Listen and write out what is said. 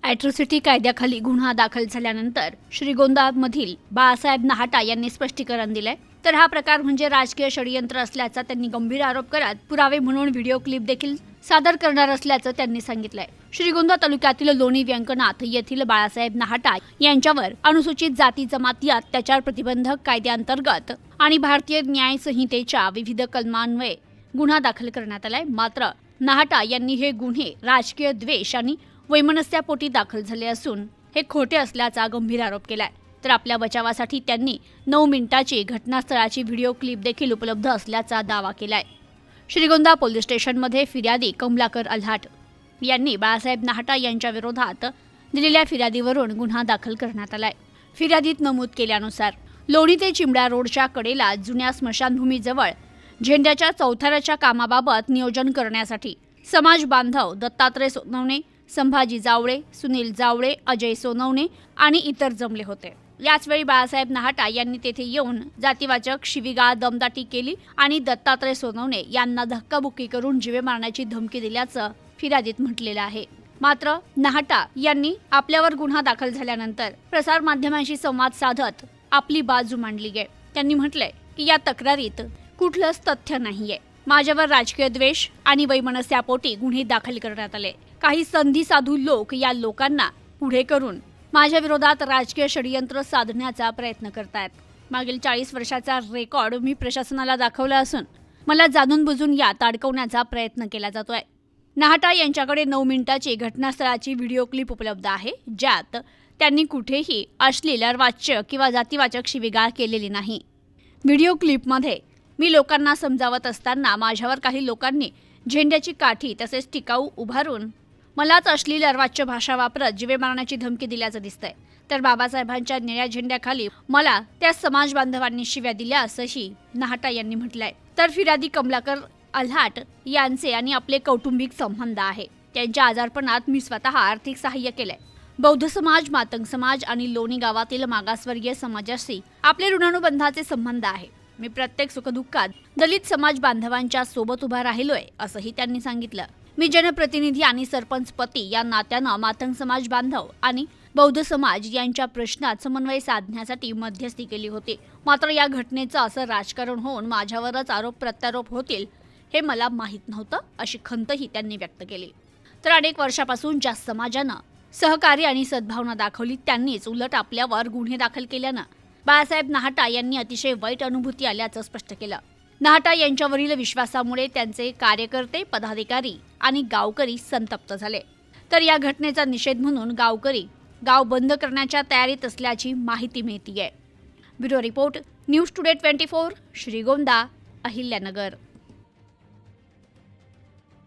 Atrocity कायद्याखाली गुन्हा दाखल झाल्यानंतर श्रीगोंदामधील बाळासाहेब नाहाटा यांनी स्पष्टीकरण दिलंय। तर हा प्रकार म्हणजे राजकीय षडयंत्र असल्याचा त्यांनी गंभीर आरोप करत पुरावे म्हणून व्हिडिओ क्लिप देखील सादर करणार असल्याचं त्यांनी सांगितलंय। श्रीगोंदा तालुक्यातील लोणी व्यंकनाथ येथील बाळासाहेब नाहाटा यांच्यावर अनुसूचित जाती जमाती अत्याचार प्रतिबंधक कायद्याअंतर्गत आणि भारतीय न्याय संहितेच्या विविध कलमान्वये गुन्हा दाखल करण्यात आलाय। मात्र नाहाटा यांनी हे गुन्हे राजकीय द्वेष आणि वैमनस्यापोटी दाखल झाले असून हे खोटे असल्याचा गंभीर आरोप केलाय। तर आपल्या बचावासाठी त्यांनी 9 मिनिटाची घटनास्थळाची व्हिडिओ क्लिप देखील उपलब्ध असल्याचा दावा केलाय। श्रीगोंदा पोलीस स्टेशनमध्ये फिर्यादी कमलाकर अल्हाट यांनी बाळासाहेब नाहाटा यांच्या विरोधात दिलेल्या फिर्यादीवरून गुन्हा दाखल करण्यात आलाय। फिर्यादीत नमूद केल्यानुसार लोणी ते चिंबड्या रोडच्या कडेला जुन्या स्मशानभूमीजवळ झेंड्याच्या चौथऱ्याच्या कामाबाबत नियोजन करण्यासाठी समाज बांधव दत्तात्रय सोनवणे, संभाजी जावळे, सुनील जावळे, अजय सोनवणे आणि इतर जमले होते। याचवेळी बाळासाहेब नाहाटा यांनी तेथे येऊन जातीवाचक शिवीगाळ दमदाटी केली आणि दत्तात्रय सोनवणे यांना धक्काबुक्की करून जीवे मारण्याची धमकी दिल्याचं फिर्यादीत म्हटलेलं आहे। मात्र नाहाटा यांनी आपल्यावर गुन्हा दाखल झाल्यानंतर प्रसार माध्यमांशी संवाद साधत आपली बाजू मांडली आहे। त्यांनी म्हटलंय की या तक्रारीत कुठलंच तथ्य नाहीये। माझ्यावर राजकीय द्वेष आणि वैमनस्यापोटी गुन्हे दाखल करण्यात आले। काही संधी साधू लोक या लोकांना पुढे करून माझ्या विरोधात राजकीय षडयंत्र साधण्याचा प्रयत्न करतायत। मागील 40 वर्षाचा रेकॉर्ड मी प्रशासनाला दाखवला असून मला जाणून बुजून यात अडकवण्याचा प्रयत्न केला जातोय। नाहाटा यांच्याकडे 9 मिनिटाची घटनास्थळाची व्हिडिओ क्लिप उपलब्ध आहे, ज्यात त्यांनी कुठेही अश्लील वाच्य किंवा जातीवाचक शिवीगाळ केलेली नाही। व्हिडिओ क्लिपमध्ये मी लोकांना समजावत असताना माझ्यावर काही लोकांनी झेंड्याची काठी तसेच टिकाऊ उभारून मलाच अश्लील अर्वाच्य भाषा वापरत जीवे मारण्याची धमकी दिल्याचं दिसतंय। तर बाबासाहेबांच्या निळ्या झेंड्याखाली मला त्या समाज बांधवांनी शिव्या दिल्या असंही नाहाटा यांनी म्हटलंय। तर फिर्यादी कमलाकर अल्हाट यांचे आणि आपले कौटुंबिक संबंध आहे। त्यांच्या आजारपणात मी स्वतः आर्थिक सहाय्य केलंय। बौद्ध समाज, मातंग समाज आणि लोणी गावातील मागासवर्गीय समाजाशी आपले ऋणानुबंधाचे संबंध आहे। मी प्रत्येक सुखदुःखात दलित समाज बांधवांच्या सोबत उभा राहिलोय असंही त्यांनी सांगितलं। मी जनप्रतिनिधी आणि सरपंच पती या नात्यानं मातंग समाज बांधव आणि बौद्ध समाज यांच्या प्रश्नात समन्वय साधण्यासाठी मध्यस्थी केली होती। मात्र या घटनेचं असं राजकारण होऊन माझ्यावरच आरोप प्रत्यारोप होतील हे मला माहीत नव्हतं, अशी खंतही त्यांनी व्यक्त केली। तर अनेक वर्षापासून ज्या समाजानं सहकार्य आणि सद्भावना दाखवली त्यांनीच उलट आपल्यावर गुन्हे दाखल केल्यानं बाळासाहेब नाहाटा यांनी अतिशय वाईट अनुभूती आल्याचं स्पष्ट केलं। नाहाटा यांच्यावरील विश्वासामुळे त्यांचे कार्यकर्ते, पदाधिकारी आणि गावकरी संतप्त झाले। तर या घटनेचा निषेध म्हणून गावकरी गाव बंद करण्याच्या तयारीत असल्याची माहिती मिळतेय। Bureau report, news today 24, Shrigonda, Ahilyanagar.